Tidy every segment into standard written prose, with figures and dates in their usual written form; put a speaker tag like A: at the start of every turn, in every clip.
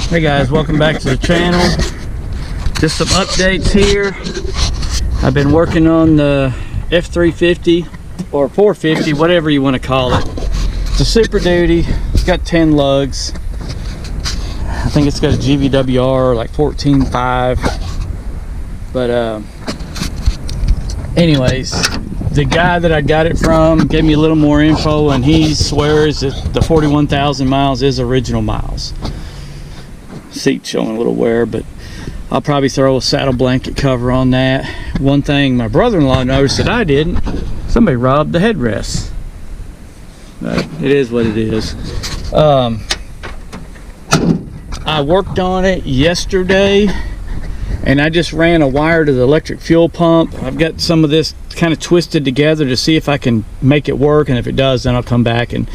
A: Hey guys, welcome back to the channel. Just some updates here. I've been working on the F350 or 450, whatever you want to call it. It's a Super Duty. It's got 10 lugs. I think it's got a GVWR like 14.5. But anyways, the guy that I got it from gave me a little more info, and he swears that the 41,000 miles is original miles. Seat showing a little wear, but I'll probably throw a saddle blanket cover on that. One thing my brother-in-law noticed that I didn't, somebody robbed the headrests. But it is what it is. I worked on it yesterday, and I just ran a wire to the electric fuel pump. I've got some of this kind of twisted together to see if I can make it work, and if it does, then I'll come back and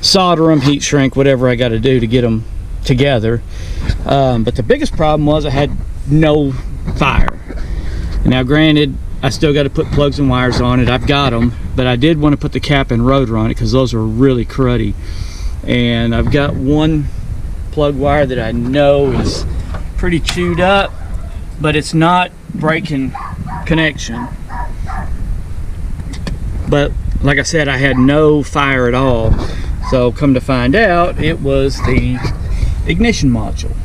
A: solder them, heat shrink, whatever I got to do to get them together. But the biggest problem was I had no fire. Now granted, I still got to put plugs and wires on it. I've got them, but I did want to put the cap and rotor on it because those are really cruddy. And I've got one plug wire that I know is pretty chewed up, but it's not breaking connection. But like I said, I had no fire at all. So come to find out, it was the ignition module.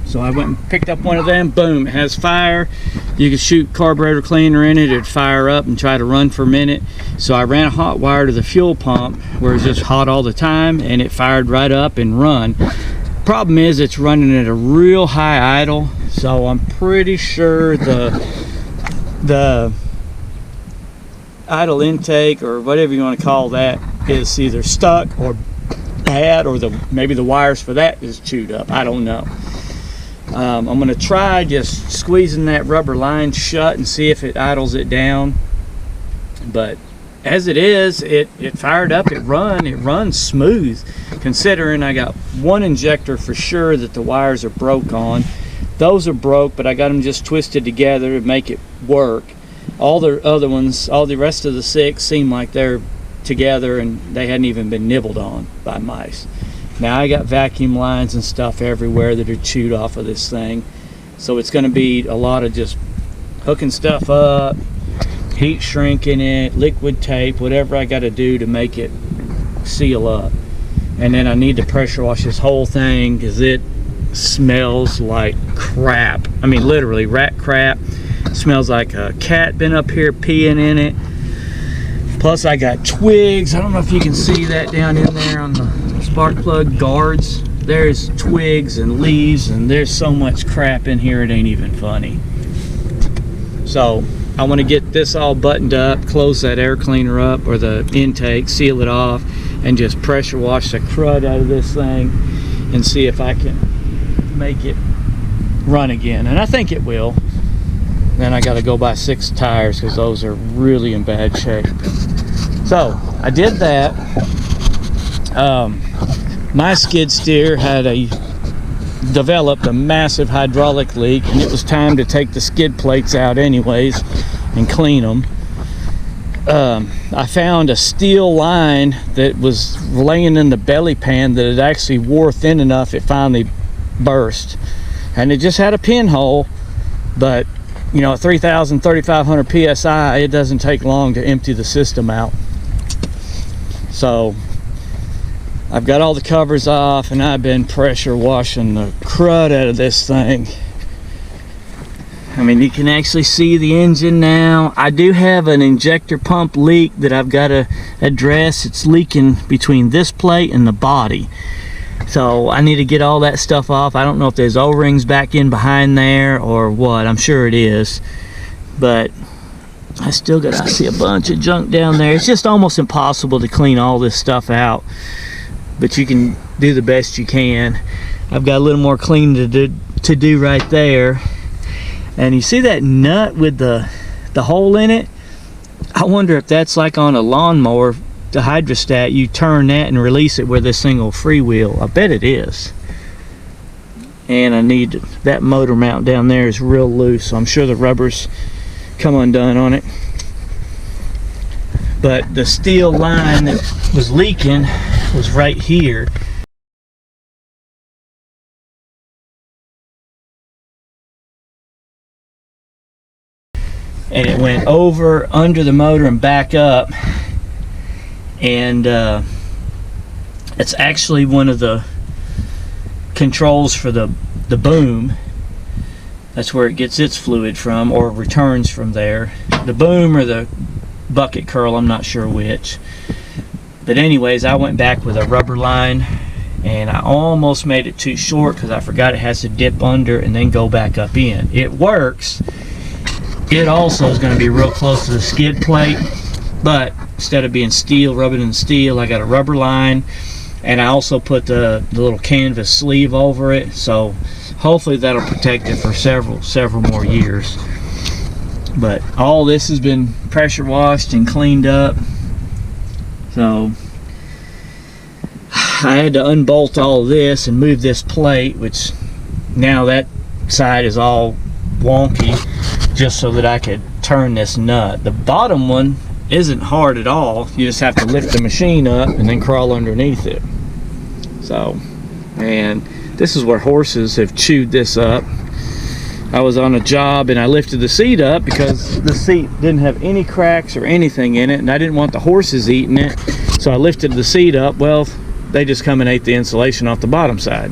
A: So I went and picked up one of them. Boom, it has fire. You can shoot carburetor cleaner in it, it'd fire up and try to run for a minute. So I ran a hot wire to the fuel pump where it's just hot all the time, and it fired right up and run. Problem is, it's running at a real high idle, so I'm pretty sure the idle intake, or whatever you want to call that, is either stuck or bad, or maybe the wires for that is chewed up. I don't know. I'm going to try just squeezing that rubber line shut and see if it idles it down. But as it is, it fired up, it runs smooth, considering I got one injector for sure that the wires are broke on. Those are broke, but I got them just twisted together to make it work. All the other ones, all the rest of the 6 seem like they're together and they hadn't even been nibbled on by mice. Now I got vacuum lines and stuff everywhere that are chewed off of this thing, so it's going to be a lot of just hooking stuff up, heat shrinking it, liquid tape, whatever I got to do to make it seal up. And then I need to pressure wash this whole thing because it smells like crap. I mean, literally rat crap. It smells like a cat been up here peeing in it. Plus I got twigs. I don't know if you can see that down in there on the spark plug guards. There's twigs and leaves, and there's so much crap in here it ain't even funny. So I want to get this all buttoned up, close that air cleaner up, or the intake, seal it off, and just pressure wash the crud out of this thing and see if I can make it run again. And I think it will. Then I got to go buy 6 tires because those are really in bad shape. So I did that. My skid steer had developed a massive hydraulic leak, and it was time to take the skid plates out anyways and clean them. I found a steel line that was laying in the belly pan that it actually wore thin enough it finally burst, and it just had a pinhole, but you know, at 3,500 psi, it doesn't take long to empty the system out. So I've got all the covers off, and I've been pressure washing the crud out of this thing. I mean, you can actually see the engine now. I do have an injector pump leak that I've got to address. It's leaking between this plate and the body. So I need to get all that stuff off. I don't know if there's O-rings back in behind there or what. I'm sure it is. But I still got to see a bunch of junk down there. It's just almost impossible to clean all this stuff out. But you can do the best you can. I've got a little more cleaning to do right there. And you see that nut with the hole in it? I wonder if that's like on a lawnmower, the hydrostat, you turn that and release it where this thing will freewheel. I bet it is. and I need that motor mount down there is real loose, so I'm sure the rubber's come undone on it. But the steel line that was leaking was right here. And it went over under the motor and back up, and it's actually one of the controls for the boom. That's where it gets its fluid from, or returns from there. The boom or the bucket curl, I'm not sure which. But anyways, I went back with a rubber line, and I almost made it too short because I forgot it has to dip under and then go back up in. It works. It also is going to be real close to the skid plate, but instead of being steel, rubbing in steel, I got a rubber line, and I also put the little canvas sleeve over it, so hopefully that'll protect it for several more years. But all this has been pressure washed and cleaned up, so I had to unbolt all this and move this plate, which now that side is all wonky, just so that I could turn this nut. The bottom one isn't hard at all. You just have to lift the machine up and then crawl underneath it. So, and this is where horses have chewed this up. I was on a job and I lifted the seat up because the seat didn't have any cracks or anything in it, and I didn't want the horses eating it, so I lifted the seat up. Well, they just come and ate the insulation off the bottom side.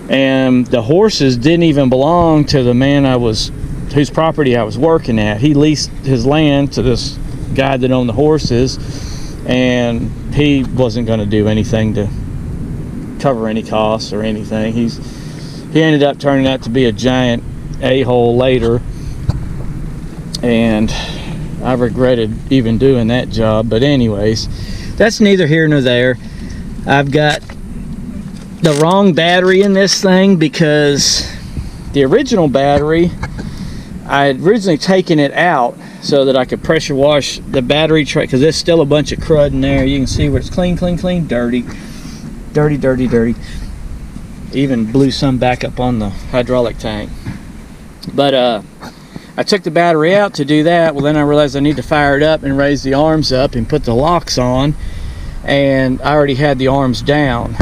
A: And the horses didn't even belong to the man whose property I was working at. He leased his land to this guy that owned the horses, and he wasn't going to do anything to cover any costs or anything. He ended up turning out to be a giant a-hole later, and I regretted even doing that job. But anyways, that's neither here nor there. I've got the wrong battery in this thing, because the original battery, I had originally taken it out so that I could pressure wash the battery tray, because there's still a bunch of crud in there. You can see where it's clean, dirty, dirty. Even blew some back up on the hydraulic tank. But I took the battery out to do that. Well, then I realized I need to fire it up and raise the arms up and put the locks on, and I already had the arms down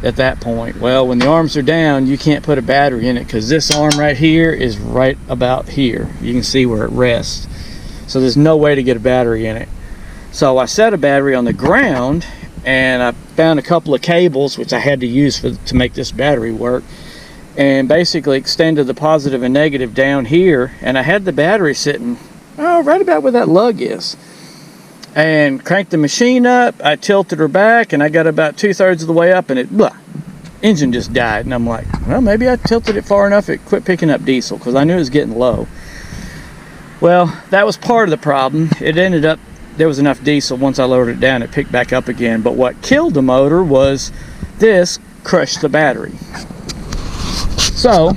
A: at that point. Well, when the arms are down, you can't put a battery in it, because this arm right here is right about here. You can see where it rests. So there's no way to get a battery in it. So I set a battery on the ground, and I found a couple of cables, which I had to use to make this battery work, and basically extended the positive and negative down here, and I had the battery sitting right about where that lug is, and cranked the machine up. I tilted her back, and I got about 2/3 of the way up, and engine just died. And I'm like, well, maybe I tilted it far enough it quit picking up diesel, because I knew it was getting low. Well, that was part of the problem. It ended up, there was enough diesel. Once I lowered it down, it picked back up again. But what killed the motor was this crushed the battery. So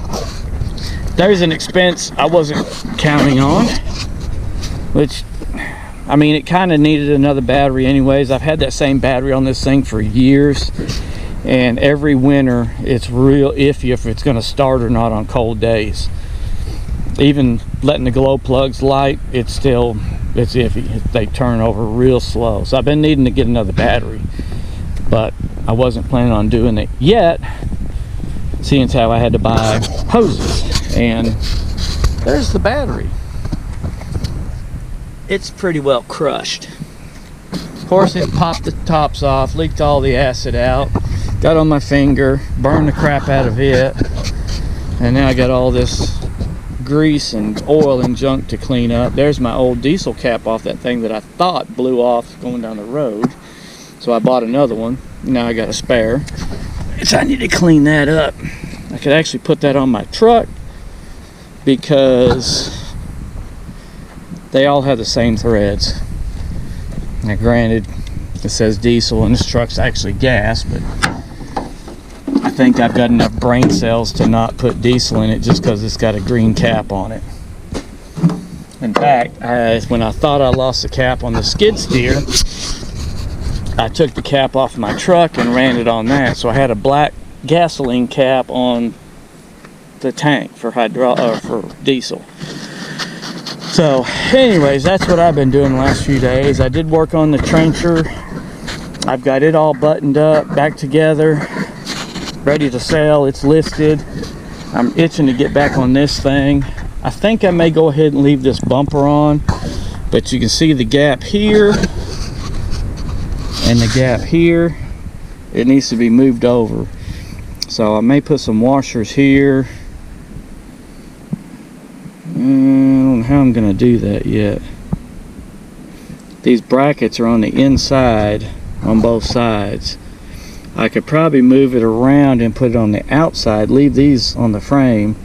A: there's an expense I wasn't counting on, which, I mean, it kind of needed another battery anyways. I've had that same battery on this thing for years, and every winter it's real iffy if it's going to start or not on cold days. Even letting the glow plugs light, it's iffy. They turn over real slow. So I've been needing to get another battery, but I wasn't planning on doing it yet, seeing as how I had to buy hoses. And there's the battery. It's pretty well crushed. Of course, it popped the tops off, leaked all the acid out, got on my finger, burned the crap out of it, and now I got all this grease and oil and junk to clean up. There's my old diesel cap off that thing that I thought blew off going down the road, so I bought another one. Now I got a spare, so I need to clean that up. I could actually put that on my truck, because they all have the same threads. Now granted, it says diesel and this truck's actually gas, but I think I've got enough brain cells to not put diesel in it just because it's got a green cap on it. In fact, when I thought I lost the cap on the skid steer, I took the cap off my truck and ran it on that. So I had a black gasoline cap on the tank for for diesel. So anyways, that's what I've been doing the last few days. I did work on the trencher. I've got it all buttoned up, back together, ready to sell. It's listed. I'm itching to get back on this thing. I think I may go ahead and leave this bumper on, but you can see the gap here and the gap here. It needs to be moved over. So I may put some washers here. I don't know how I'm gonna do that yet. These brackets are on the inside on both sides. I could probably move it around and put it on the outside, leave these on the frame.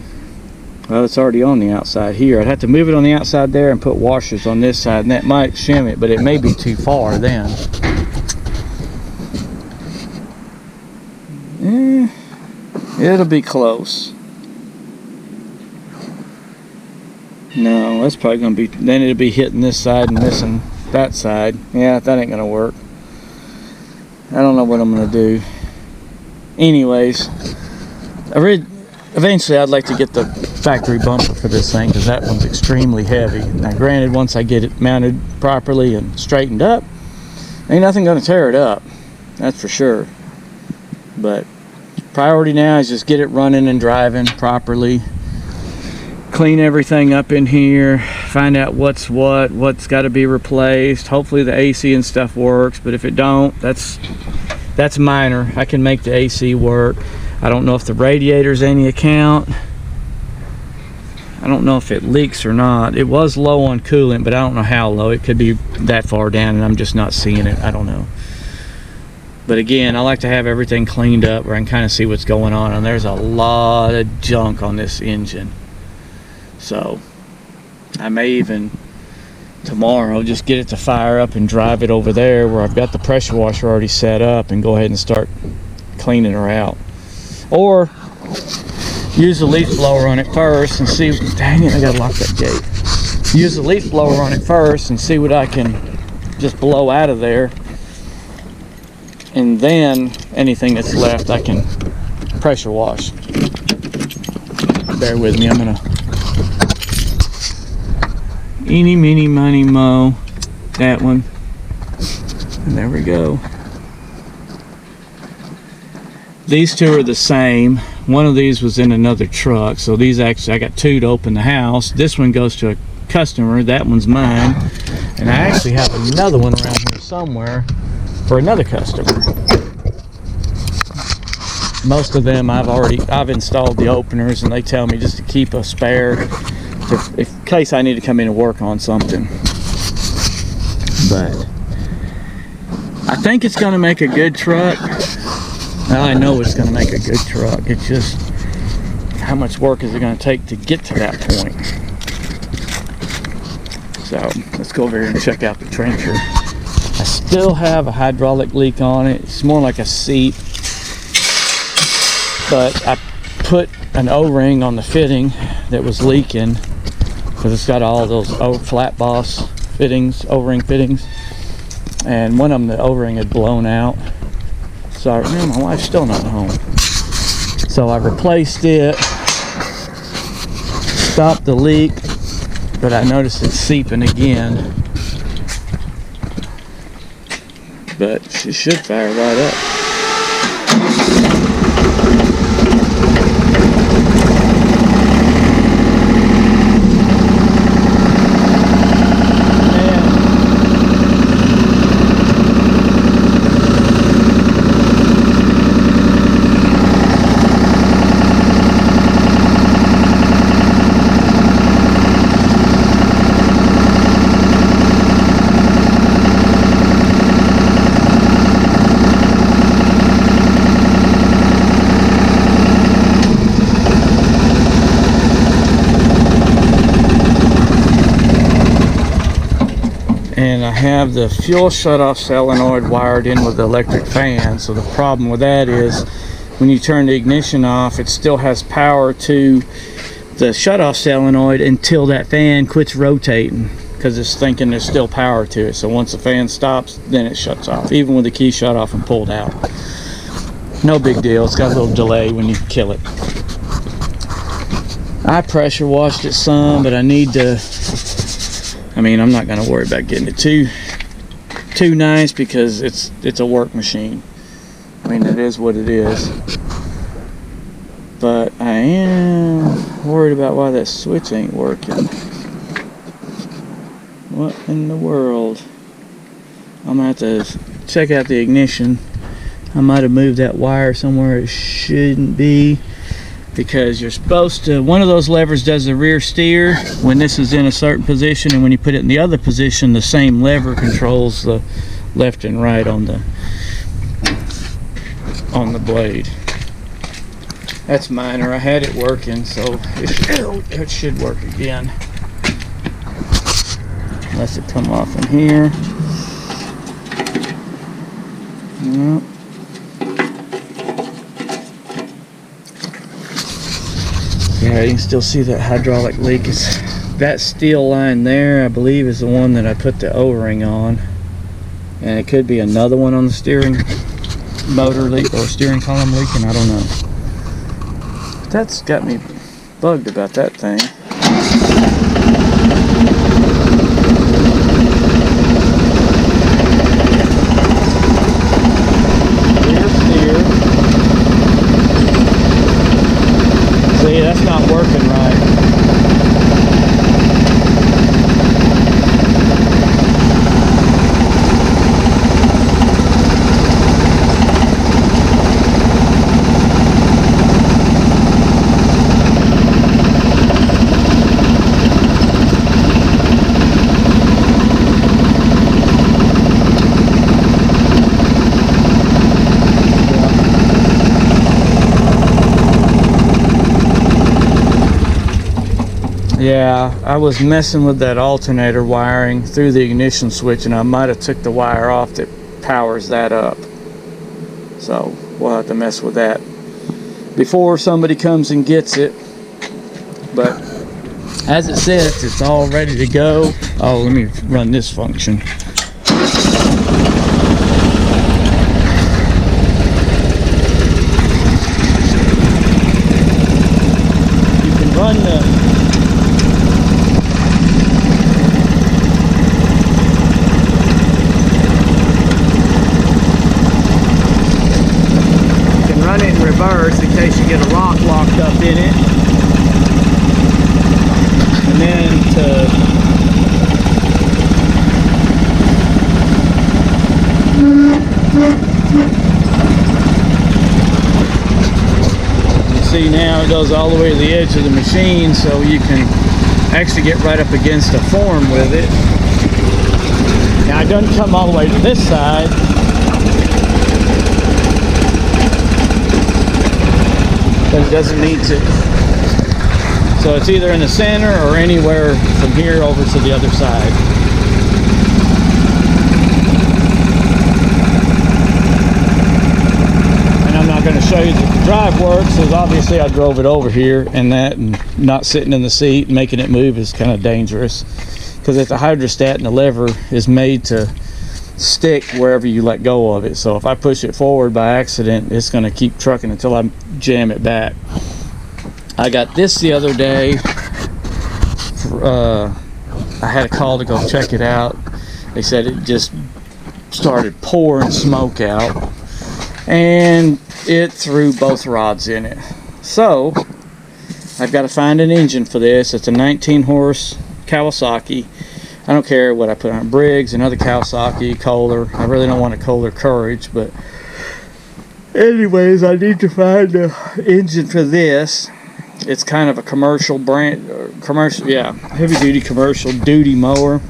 A: Well, it's already on the outside here. I'd have to move it on the outside there and put washers on this side, and that might shim it, but it may be too far then. It'll be close. No, that's probably gonna be, then it'll be hitting this side and missing that side. Yeah, that ain't gonna work. I don't know what I'm gonna do. Anyways, eventually I'd like to get the factory bumper for this thing, because that one's extremely heavy. Now granted, once I get it mounted properly and straightened up, ain't nothing gonna tear it up, that's for sure. But priority now is just get it running and driving properly, clean everything up in here, find out what's got to be replaced. Hopefully the AC and stuff works, but if it don't, that's minor. I can make the AC work. I don't know if the radiator's any account. I don't know if it leaks or not. It was low on coolant, but I don't know how low. It could be that far down and I'm just not seeing it. I don't know. But again, I like to have everything cleaned up where I can kind of see what's going on, and there's a lot of junk on this engine. So I may even tomorrow just get it to fire up and drive it over there where I've got the pressure washer already set up and go ahead and start cleaning her out. Or use the leaf blower on it first and see, dang it, I gotta lock that gate. Use the leaf blower on it first and see what I can just blow out of there. And then anything that's left I can pressure wash. Bear with me, I'm gonna eeny, meeny, miny, mo, that one. And there we go. These two are the same. One of these was in another truck, so these actually, I got two to open the house. This one goes to a customer, that one's mine. And I actually have another one around here somewhere for another customer. Most of them I've installed the openers, and they tell me just to keep a spare in case I need to come in and work on something. But I think it's going to make a good truck. Well, I know it's going to make a good truck. It's just how much work is it going to take to get to that point. So let's go over here and check out the trencher. I still have a hydraulic leak on it. It's more like a seep, but I put an O-ring on the fitting that was leaking, because it's got all those flat boss fittings, O-ring fittings, and one of them, the O-ring had blown out. So my wife's still not home, so I replaced it, stopped the leak, but I noticed it's seeping again. But she should fire right up. And I have the fuel shutoff solenoid wired in with the electric fan. So the problem with that is when you turn the ignition off, it still has power to the shutoff solenoid until that fan quits rotating, because it's thinking there's still power to it. So once the fan stops, then it shuts off, even with the key shut off and pulled out. No big deal. It's got a little delay when you kill it. I pressure washed it some, but I need to, I mean, I'm not going to worry about getting it too nice because it's a work machine. I mean, it is what it is. But I am worried about why that switch ain't working. What in the world? I'm going to have to check out the ignition. I might have moved that wire somewhere it shouldn't be, because you're supposed to, one of those levers does the rear steer when this is in a certain position, and when you put it in the other position, the same lever controls the left and right on the blade. That's minor. I had it working, so it should work again. Unless it come off in here. Yep. Yeah, you can still see that hydraulic leak. That steel line there, I believe, is the one that I put the O-ring on. And it could be another one on the steering motor leak or steering column leaking, I don't know. But that's got me bugged about that thing. See, that's not working right. Yeah, I was messing with that alternator wiring through the ignition switch, and I might have took the wire off that powers that up. So we'll have to mess with that before somebody comes and gets it. But as it says, it's all ready to go. Oh, let me run this function. You can run the reverse in case you get a rock locked up in it, and then you see now it goes all the way to the edge of the machine, so you can actually get right up against a form with it. Now it doesn't come all the way to this side. But it doesn't need to. So it's either in the center or anywhere from here over to the other side. And I'm not going to show you that the drive works, because obviously I drove it over here, and not sitting in the seat and making it move is kind of dangerous, because it's a hydrostat and the lever is made to stick wherever you let go of it. So if I push it forward by accident, it's going to keep trucking until I jam it back. I got this the other day. I had a call to go check it out. They said it just started pouring smoke out, and it threw both rods in it. So I've got to find an engine for this. It's a 19 horse Kawasaki. I don't care what I put on Briggs, another Kawasaki, Kohler. I really don't want a Kohler Courage, but anyways, I need to find an engine for this. It's kind of a commercial brand, heavy duty commercial duty mower.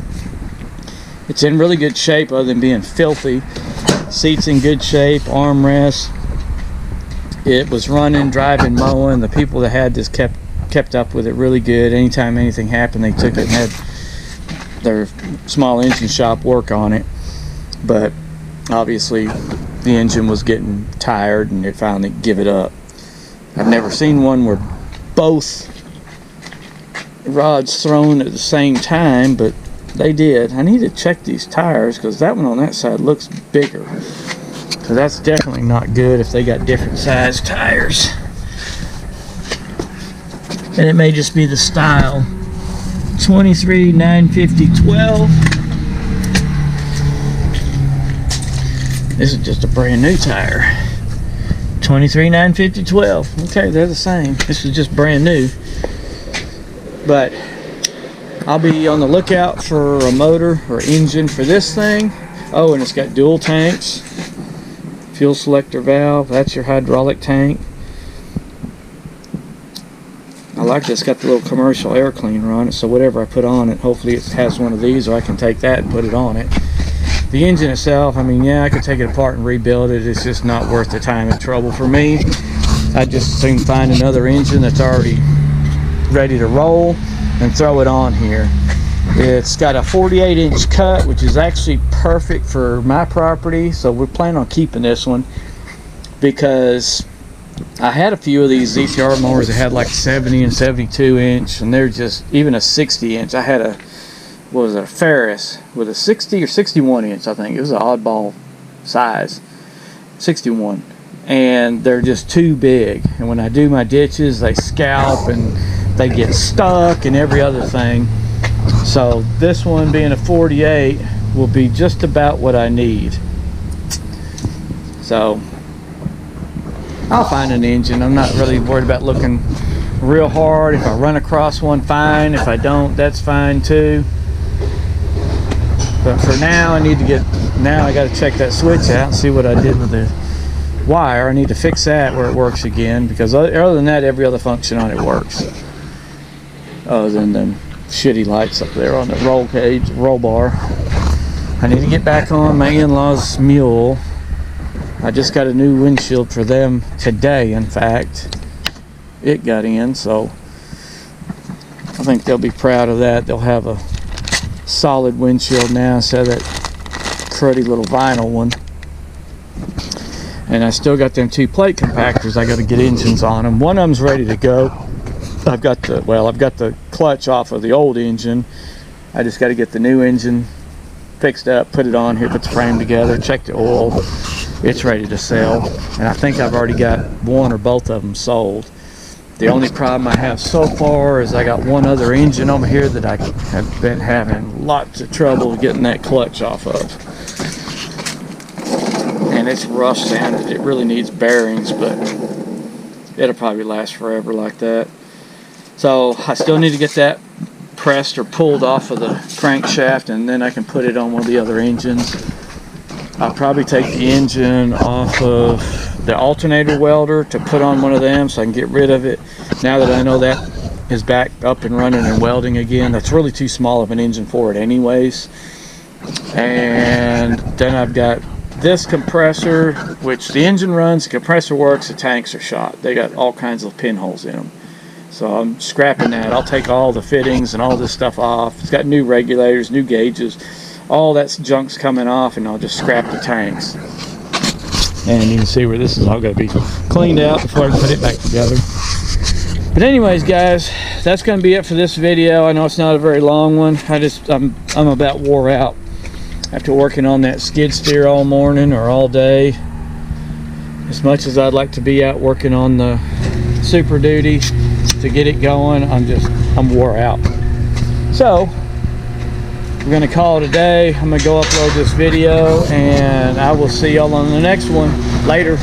A: It's in really good shape other than being filthy. Seats in good shape, armrests. It was running, driving, mowing. The people that had this kept up with it really good. Anytime anything happened, they took it and had their small engine shop work on it. But obviously the engine was getting tired and it finally give it up. I've never seen one where both rods thrown at the same time, but they did. I need to check these tires because that one on that side looks bigger. So that's definitely not good if they got different size tires. And it may just be the style. 23 950 12. This is just a brand new tire. 23 950 12. Okay, they're the same. This is just brand new. But I'll be on the lookout for a motor or engine for this thing. Oh, and it's got dual tanks. Fuel selector valve. That's your hydraulic tank. I like this. It's got the little commercial air cleaner on it, so whatever I put on it, hopefully it has one of these, or I can take that and put it on it. The engine itself, I mean, yeah, I could take it apart and rebuild it. It's just not worth the time and trouble for me. I just soon find another engine that's already ready to roll and throw it on here. It's got a 48-inch cut, which is actually perfect for my property, so we're planning on keeping this one because I had a few of these ZTR mowers that had like 70 and 72 inch, and they're just, even a 60 inch. I had a, what was it, a Ferris with a 60 or 61 inch, I think. It was an oddball size, 61. And they're just too big. And when I do my ditches, they scalp and they get stuck and every other thing. So this one being a 48 will be just about what I need. So I'll find an engine. I'm not really worried about looking real hard. If I run across one, fine. If I don't, that's fine too. But for now, I need to get, now I got to check that switch out and see what I did with the wire. I need to fix that where it works again, because other than that, every other function on it works. Other than them shitty lights up there on the roll bar. I need to get back on my in-laws' mule. I just got a new windshield for them today, in fact. It got in, so I think they'll be proud of that. They'll have a solid windshield now instead of that cruddy little vinyl one. And I still got them 2 plate compactors. I got to get engines on them. One of them's ready to go. I've got the clutch off of the old engine. I just got to get the new engine fixed up, put it on here, put the frame together, check the oil. It's ready to sell, and I think I've already got one or both of them sold. The only problem I have so far is I got one other engine over here that I have been having lots of trouble getting that clutch off of. And it's rough sanded. It really needs bearings, but it'll probably last forever like that. So I still need to get that pressed or pulled off of the crankshaft, and then I can put it on one of the other engines. I'll probably take the engine off of the alternator welder to put on one of them so I can get rid of it. Now that I know that is back up and running and welding again, that's really too small of an engine for it anyways. And then I've got this compressor, which the engine runs, the compressor works, the tanks are shot. They got all kinds of pinholes in them. So I'm scrapping that. I'll take all the fittings and all this stuff off. It's got new regulators, new gauges. All that junk's coming off, and I'll just scrap the tanks. And you can see where this is all going to be cleaned out before I can put it back together. But anyways, guys, that's going to be it for this video. I know it's not a very long one. I'm about wore out after working on that skid steer all morning or all day. As much as I'd like to be out working on the Super Duty to get it going, I'm wore out. So we're gonna call it a day. I'm gonna go upload this video, and I will see y'all on the next one later.